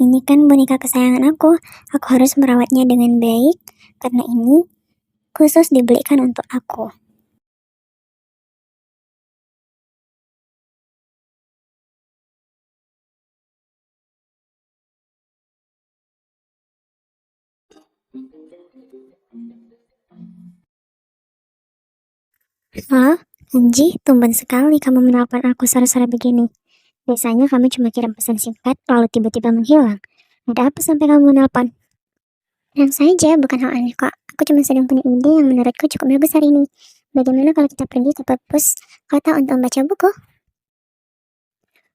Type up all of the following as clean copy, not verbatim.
Ini kan boneka kesayangan aku. Aku harus merawatnya dengan baik karena ini khusus dibelikan untuk aku. Halo, Anji, tumben sekali kamu menelpon aku sore-sore begini. Biasanya kamu cuma kirim pesan singkat lalu tiba-tiba menghilang. Ada apa sampai kamu menelpon? Tenang saja, bukan hal aneh kok. Aku cuma sedang punya ide yang menurutku cukup bagus hari ini. Bagaimana kalau kita pergi ke perpus kota untuk membaca buku?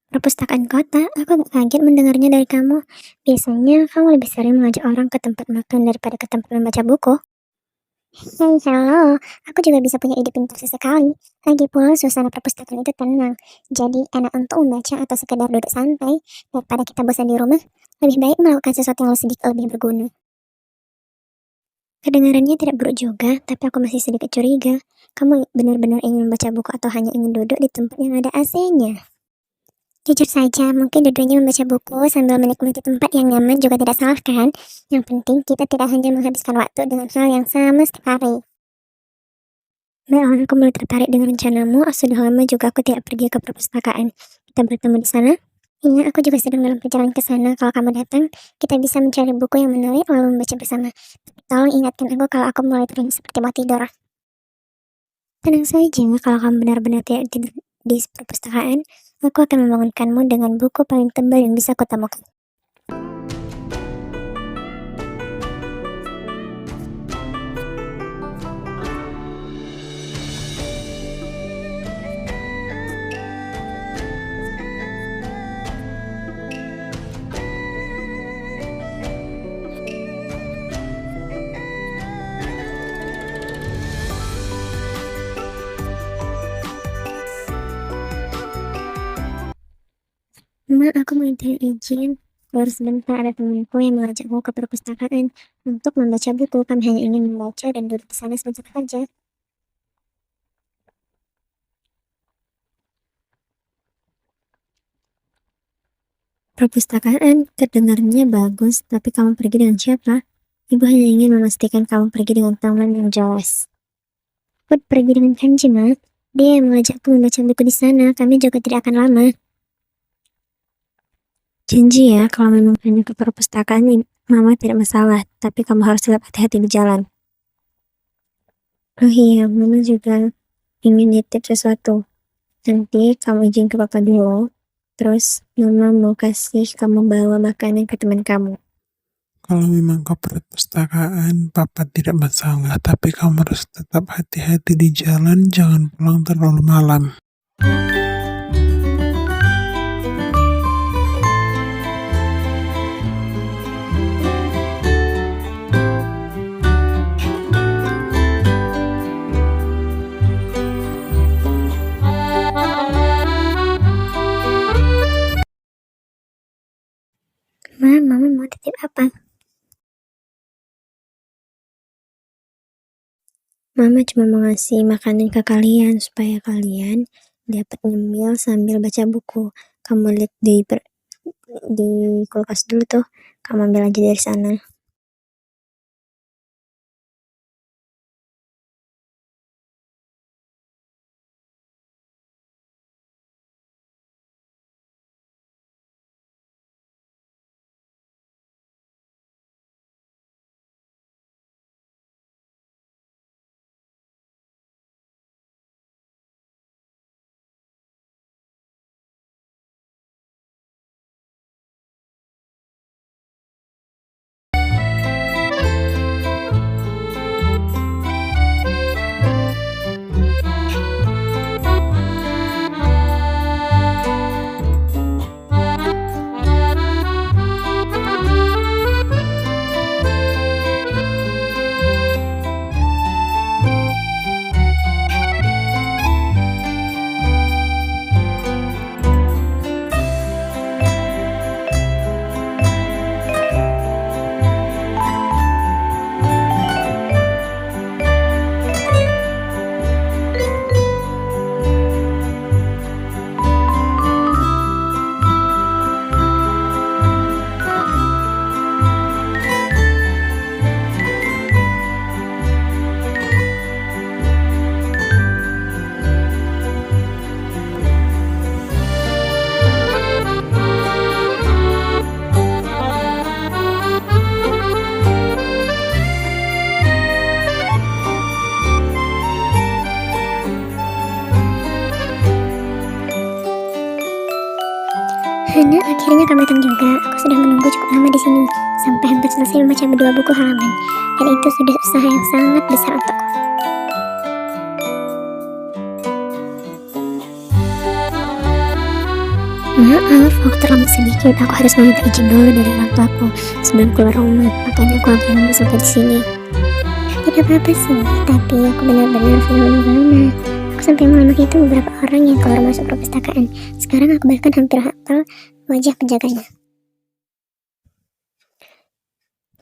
Perpustakaan kota, aku agak kaget mendengarnya dari kamu. Biasanya kamu lebih sering mengajak orang ke tempat makan daripada ke tempat membaca buku. Hey, halo. Aku juga bisa punya ide pintar sesekali. Lagi pula suasana perpustakaan itu tenang. Jadi enak untuk membaca atau sekedar duduk santai. Daripada kita bosan di rumah, lebih baik melakukan sesuatu yang sedikit lebih berguna. Kedengarannya tidak buruk juga, tapi aku masih sedikit curiga. Kamu benar-benar ingin membaca buku atau hanya ingin duduk di tempat yang ada AC-nya? Jujur saja, mungkin dua-duanya membaca buku sambil menikmati tempat yang nyaman juga tidak salah kan? Yang penting kita tidak hanya menghabiskan waktu dengan hal yang sama setiap hari. Baiklah, aku mulai tertarik dengan rencanamu. Sudah lama juga aku tidak pergi ke perpustakaan. Kita bertemu di sana? Iya, aku juga sedang dalam perjalanan ke sana. Kalau kamu datang, kita bisa mencari buku yang menarik lalu membaca bersama. Tapi tolong ingatkan aku kalau aku mulai terlihat seperti mau tidur. Tenang saja, kalau kamu benar-benar tidak tidur di perpustakaan, aku akan membangunkanmu dengan buku paling tebal yang bisa kutemukan. Ma, aku minta izin. Baru sebentar ada temanku yang mengajakku ke perpustakaan untuk membaca buku. Kami hanya ingin membaca dan duduk di sana sebentar saja. Perpustakaan terdengarnya bagus, tapi kamu pergi dengan siapa? Ibu hanya ingin memastikan kamu pergi dengan teman yang jelas. Aku pergi dengan Kanji, Ma. Dia yang mengajakku membaca buku di sana. Kami juga tidak akan lama. Janji ya, kalau memang hanya ke perpustakaan, Mama tidak masalah. Tapi kamu harus tetap hati-hati di jalan. Oh iya, Mama juga ingin nitip sesuatu. Nanti kamu izin ke Papa dulu. Terus Mama mau kasih kamu bawa makanan ke teman kamu. Kalau memang ke perpustakaan, papa tidak masalah, tapi kamu harus tetap hati-hati di jalan, jangan pulang terlalu malam. Ma, Mama mau titip apa? Mama cuma mau ngasih makanan ke kalian supaya kalian dapat nyemil sambil baca buku. Kamu lihat di kulkas dulu tuh. Kamu ambil aja dari sana. lama di sini, sampai hampir selesai membaca 2 buku halaman, dan itu sudah usaha yang sangat besar untukku. Maaf, aku terlambat sedikit. Aku harus meminta izin dulu dari orang tuaku sebelum keluar rumah. Makanya aku agak lama sampai di sini. Tidak apa-apa sih, tapi aku benar-benar sudah menunggu lama. Aku sampai mulai menghitung beberapa orang yang keluar masuk perpustakaan. Sekarang aku bahkan hampir hafal wajah penjaganya.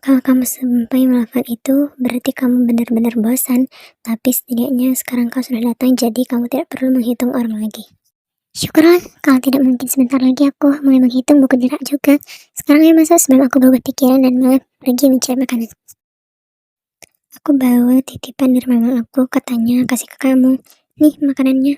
Kalau kamu sampai melakukan itu, berarti kamu benar-benar bosan. Tapi setidaknya sekarang kau sudah datang, jadi kamu tidak perlu menghitung orang lagi. Syukurlah, kalau tidak mungkin sebentar lagi aku mulai menghitung buku gerak juga. Sekarang ayo masuk sebelum aku berubah pikiran dan malah pergi mencari makanan. Aku bawa titipan dari mama aku, katanya kasih ke kamu. Nih makanannya.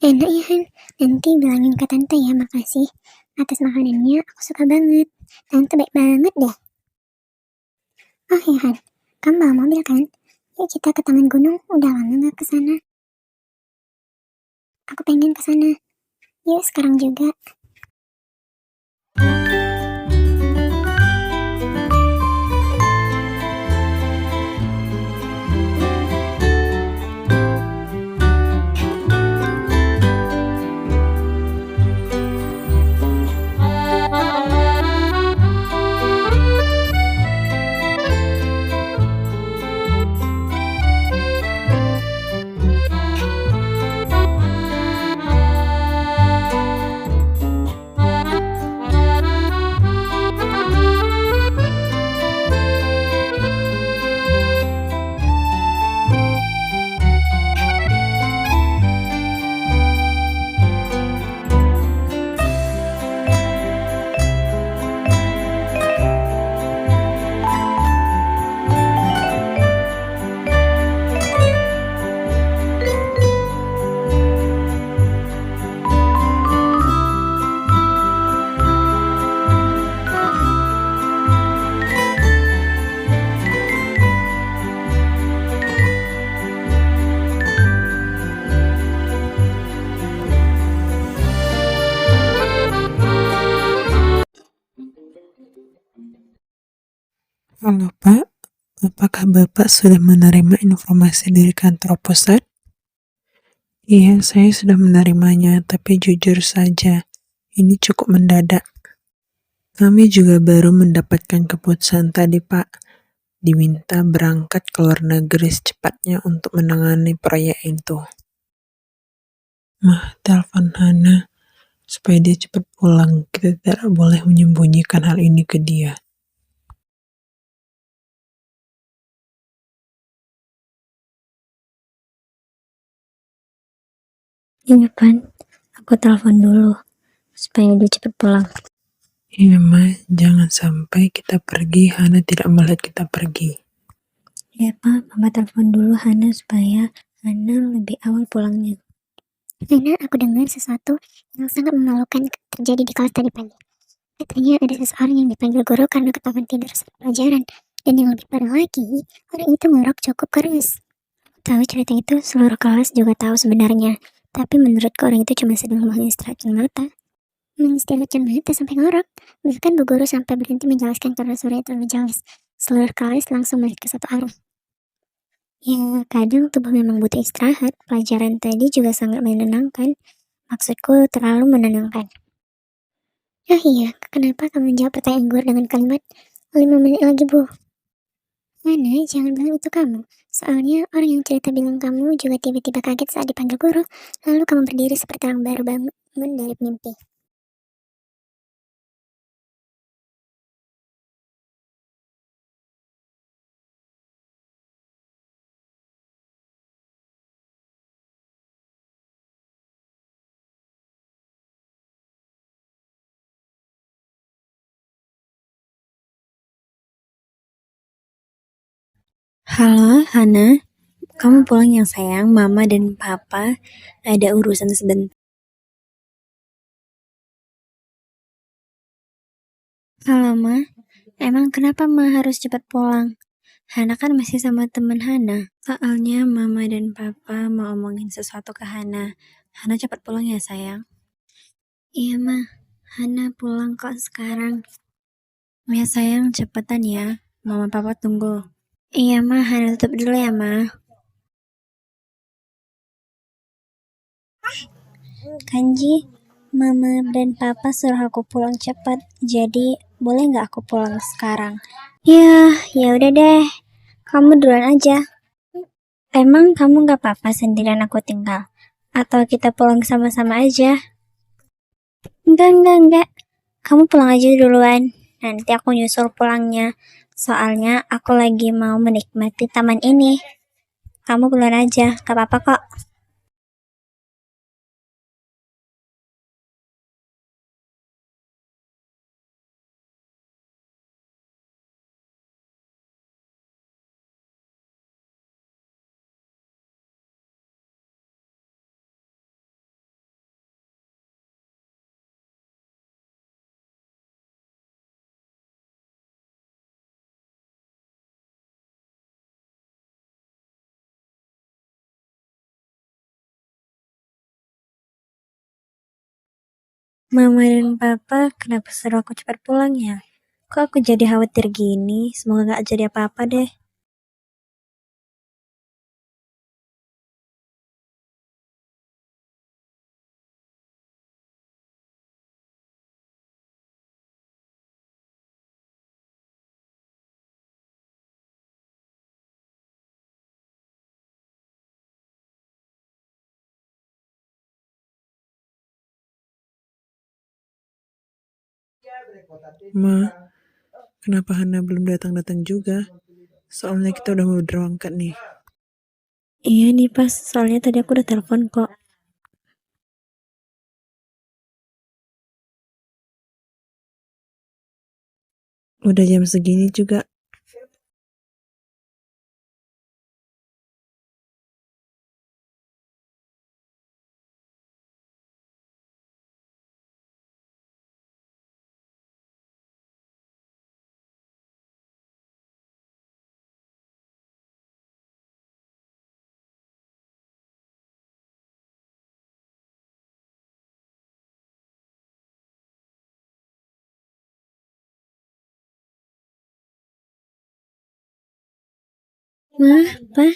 Enak ya Han, nanti bilangin ke tante ya makasih atas makanannya, aku suka banget. Tante baik banget deh. Oh ya Han, kamu bawa mobil kan? Yuk kita ke Taman Gunung, udah lama gak ke sana. Aku pengen ke sana. Yuk sekarang juga. Halo Pak, apakah Bapak sudah menerima informasi dari kantor pusat? Iya, saya sudah menerimanya, tapi jujur saja, ini cukup mendadak. Kami juga baru mendapatkan keputusan tadi Pak, diminta berangkat ke luar negeri secepatnya untuk menangani proyek itu. Mah, telepon Hana supaya dia cepat pulang. Kita tidak boleh menyembunyikan hal ini ke dia. Iya Pan, aku telepon dulu supaya dia cepat pulang. Iya Ma, jangan sampai kita pergi, Hana tidak melihat kita pergi. Ya Pak, Mama telepon dulu Hana supaya Hana lebih awal pulangnya. Hana, aku dengar sesuatu yang sangat memalukan terjadi di kelas tadi pagi. Katanya ada seseorang yang dipanggil guru karena ketahuan tidur saat pelajaran. Dan yang lebih parah lagi, orang itu ngorok cukup keras. Tahu cerita itu, seluruh kelas juga tahu sebenarnya. Tapi menurutku orang itu cuma sedang mengistirahatkan mata. Mengistirahatkan mata sampai ngorok. Bahkan bu guru sampai berhenti menjelaskan karena suara itu terlalu jelas. Seluruh kelas langsung melihat ke satu arah. Ya, kadang tubuh memang butuh istirahat. Pelajaran tadi juga sangat menenangkan. Maksudku terlalu menenangkan. Oh iya, kenapa kamu menjawab pertanyaan guru dengan kalimat 5 menit lagi bu? Mana, jangan bilang itu kamu. Soalnya orang yang cerita bilang kamu juga tiba-tiba kaget saat dipanggil guru. Lalu kamu berdiri seperti orang baru bangun dari mimpi. Halo, Hana. Kamu pulang yang sayang, Mama dan Papa ada urusan sebentar. Halo, Ma. Emang kenapa Ma harus cepat pulang? Hana kan masih sama teman Hana. Soalnya Mama dan Papa mau omongin sesuatu ke Hana. Hana cepat pulang ya sayang. Iya Ma, Hana pulang kok sekarang. Ya sayang, cepetan ya. Mama Papa tunggu. Iya Ma, Hana tutup dulu ya Ma. Kanji, Mama dan Papa suruh aku pulang cepat, jadi boleh nggak aku pulang sekarang? Ya udah deh, kamu duluan aja. Emang kamu nggak apa-apa sendirian aku tinggal? Atau kita pulang sama-sama aja? Enggak. Kamu pulang aja duluan. Nanti aku nyusul pulangnya. Soalnya aku lagi mau menikmati taman ini. Kamu duluan aja, gak apa-apa kok. Mama dan Papa kenapa suruh aku cepat pulang ya? Kok aku jadi khawatir gini? Semoga gak jadi apa-apa deh. Ma, kenapa Hana belum datang-datang juga? Soalnya kita udah mau berangkat nih. Iya nih pas, soalnya tadi aku udah telepon kok. Udah jam segini juga. Ma, Pa,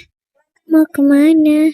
mau kemana?